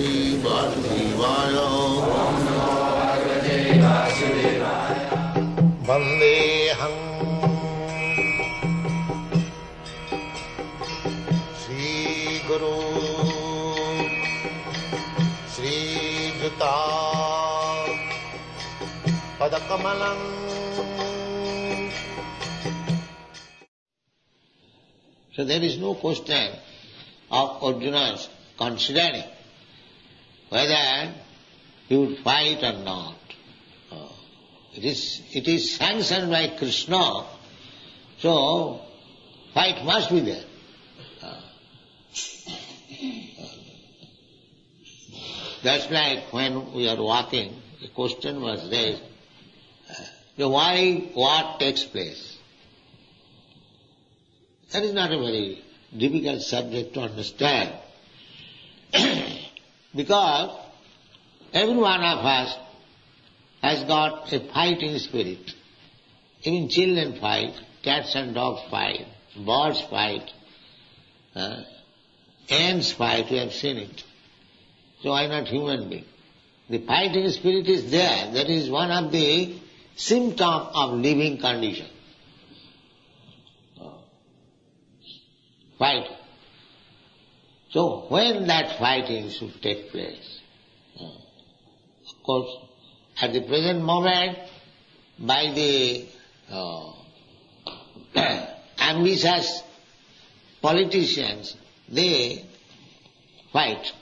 Shri Vasudevaya. Vandeham Shri Guru Shri Juta Padakamalam. So there is no question of Arjuna's considering whether he would fight or not. It is sanctioned by Krishna, so fight must be there. That's like when we are walking, the question was raised, why what takes place? That is not a very difficult subject to understand. Because every one of us has got a fighting spirit. Even children fight, cats and dogs fight, birds fight, ants fight, we have seen it. So why not human being? The fighting spirit is there. That is one of the symptoms of living condition. Fight. So when that fighting should take place? Of course, at the present moment, by the ambitious politicians, they fight.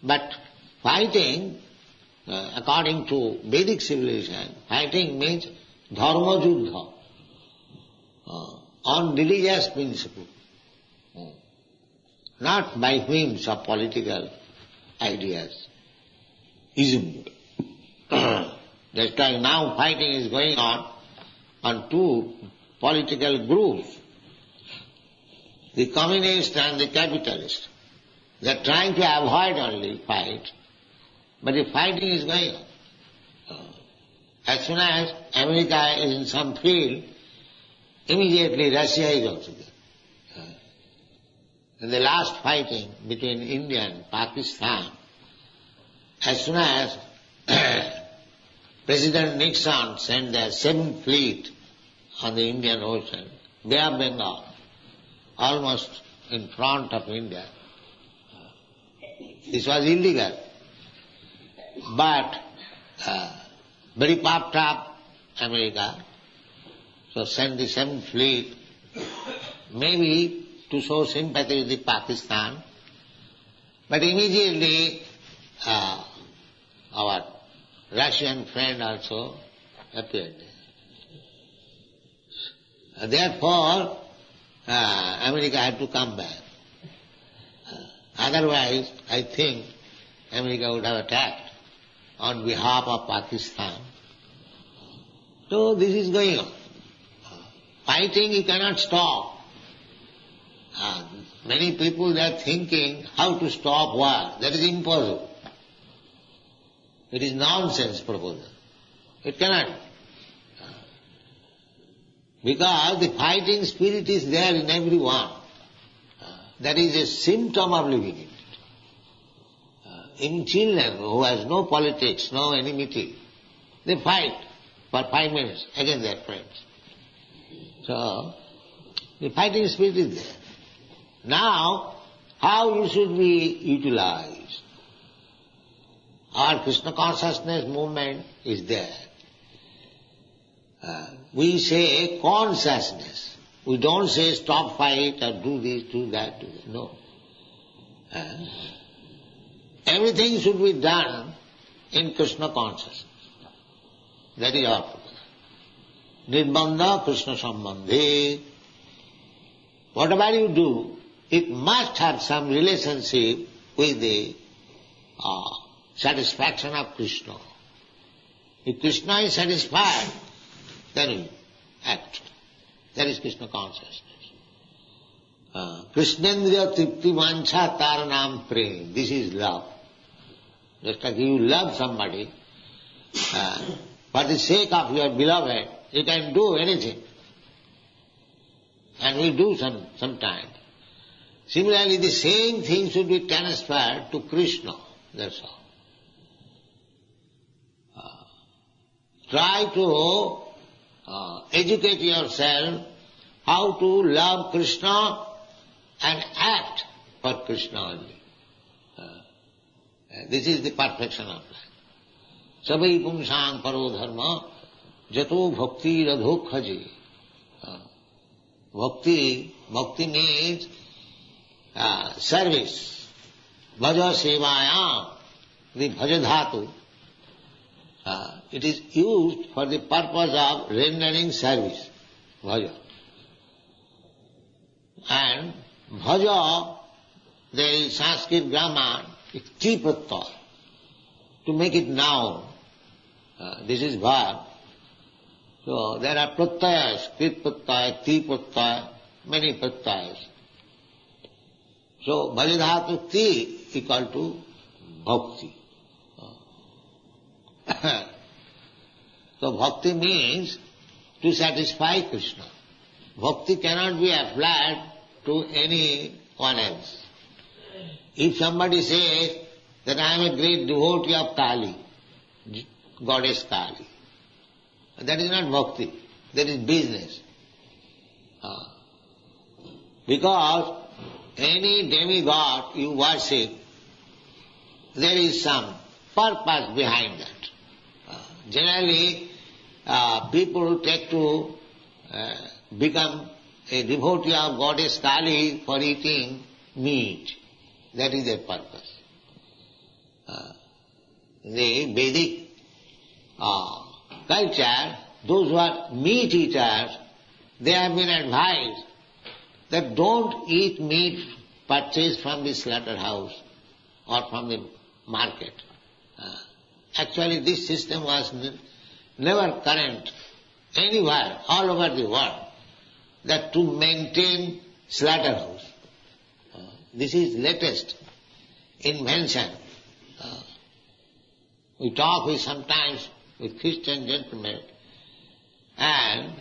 But fighting, according to Vedic civilization, fighting means dharma juddha, on religious principle, not by whims of political ideas, ism. That's why now fighting is going on two political groups, the communist and the capitalist. They are trying to avoid only fight, but the fighting is going on. As soon as America is in some field, immediately Russia is also there. In the last fighting between India and Pakistan, as soon as President Nixon sent the 7th fleet on the Indian Ocean, Bay of Bengal, almost in front of India, this was illegal. But very puffed up America, so sent the 7th fleet, maybe to show sympathy with the Pakistan, but immediately our Russian friend also appeared. Therefore, America had to come back. Otherwise, I think America would have attacked on behalf of Pakistan. So this is going on. Fighting you cannot stop. Many people they are thinking how to stop war. That is impossible. It is nonsense proposal. It cannot. Because the fighting spirit is there in everyone. That is a symptom of living in it. In children who has no politics, no enmity, they fight for 5 minutes against their friends. So, the fighting spirit is there. Now, how you should be utilized? Our Krishna consciousness movement is there. We say consciousness. We don't say stop fight or do this, do that, do that. No. Everything should be done in Krishna consciousness. That is our purpose. Nirbandha Krishna Sambandhe. Whatever you do, it must have some relationship with the satisfaction of Krishna. If Krishna is satisfied, then you act. That is Krishna consciousness. Krishnendriya tripti vancha taranam prem. This is love. Just like you love somebody, for the sake of your beloved, you can do anything. And we do sometimes. Similarly, the same thing should be transferred to Krishna. That's all. Try to educate yourself how to love Krishna and act for Krishna only. This is the perfection of life. Sabai pumsang paro dharma jato bhakti radho khaji. Bhakti means service. Bhaja sevayam, the bhaja dhatu. It is used for the purpose of rendering service. Bhaja. And bhaja, there is Sanskrit grammar, it's ti pratyaya. To make it noun, this is verb. So there are pratyayas, krit pratyaya, ti pratyaya, many pratyayas. So bhajadhatu ti equal to bhakti. So bhakti means to satisfy Krishna. Bhakti cannot be applied to anyone else. If somebody says that I am a great devotee of Kali, goddess Kali, that is not bhakti, that is business. Because any demigod you worship, there is some purpose behind that. Generally, people take to become a devotee of goddess Kali for eating meat. That is their purpose. The Vedic culture, those who are meat eaters, they have been advised that don't eat meat purchased from the slaughterhouse or from the market. Actually, this system was never current anywhere, all over the world, that to maintain slaughterhouse. This is latest invention. We talk sometimes with Christian gentlemen, and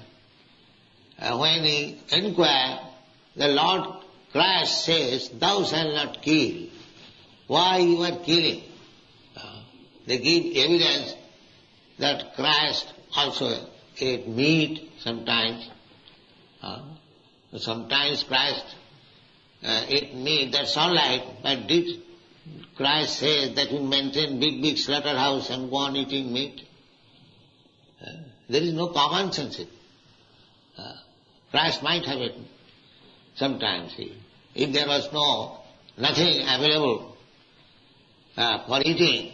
when we inquire, the Lord Christ says, "Thou shalt not kill." Why you are killing? They give evidence that Christ also ate meat sometimes. Sometimes Christ ate meat, that's all right, but did Christ say that we maintain big slaughterhouse and go on eating meat? There is no common sense in it. Christ might have eaten sometimes. If there was nothing available for eating,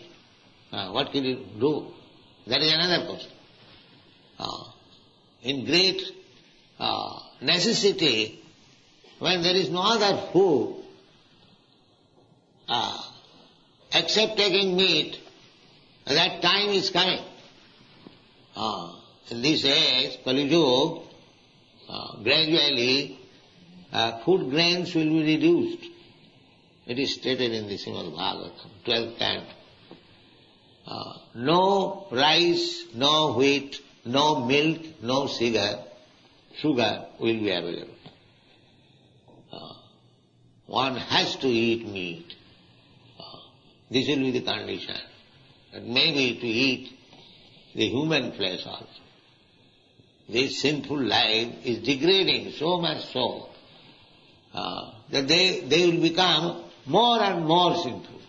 what could he do? That is another question. In great necessity, when there is no other food, except taking meat, that time is coming. In this age, Kali Yuga, gradually food grains will be reduced. It is stated in the Srimad Bhagavatam, 12th canto. No rice, no wheat, no milk, no sugar will be available. One has to eat meat. This will be the condition. And maybe to eat the human flesh also. This sinful life is degrading so much so that they will become more and more sinful.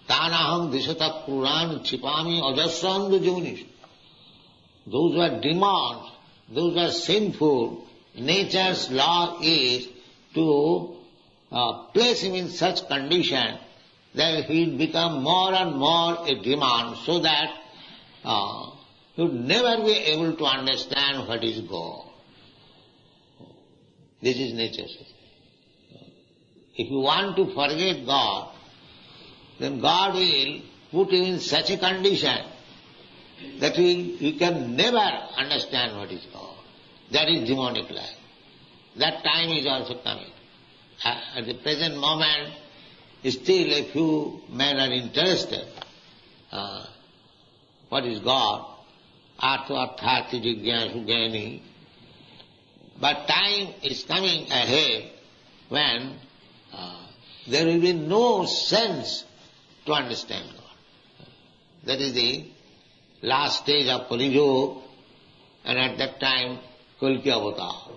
Tanaham disata puran chipami ajasrandu junish. Those who are demons, those who are sinful, nature's law is to place him in such condition that he will become more and more a demon, so that he would never be able to understand what is God. This is nature's system. If you want to forget God, then God will put you in such a condition that you can never understand what is God. That is demonic life. That time is also coming. At the present moment, still a few men are interested. What is God? Artha arthati jigyasu jnani. But time is coming ahead when there will be no sense to understand God. That is the last stage of Kali Yuga, and at that time Kalki Avatar.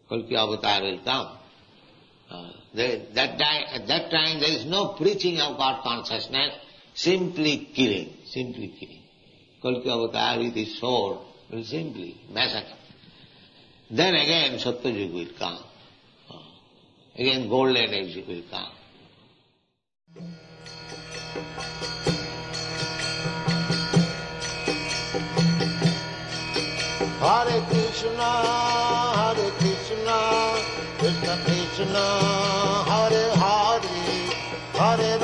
Kalki Avatar will come. At that time there is no preaching of God consciousness, simply killing. Kalki Avatar with his sword will simply massacre. Then again Satyajug will come. Again golden age will come. Hare Krishna, Krishna Krishna, Hare Hare, Hare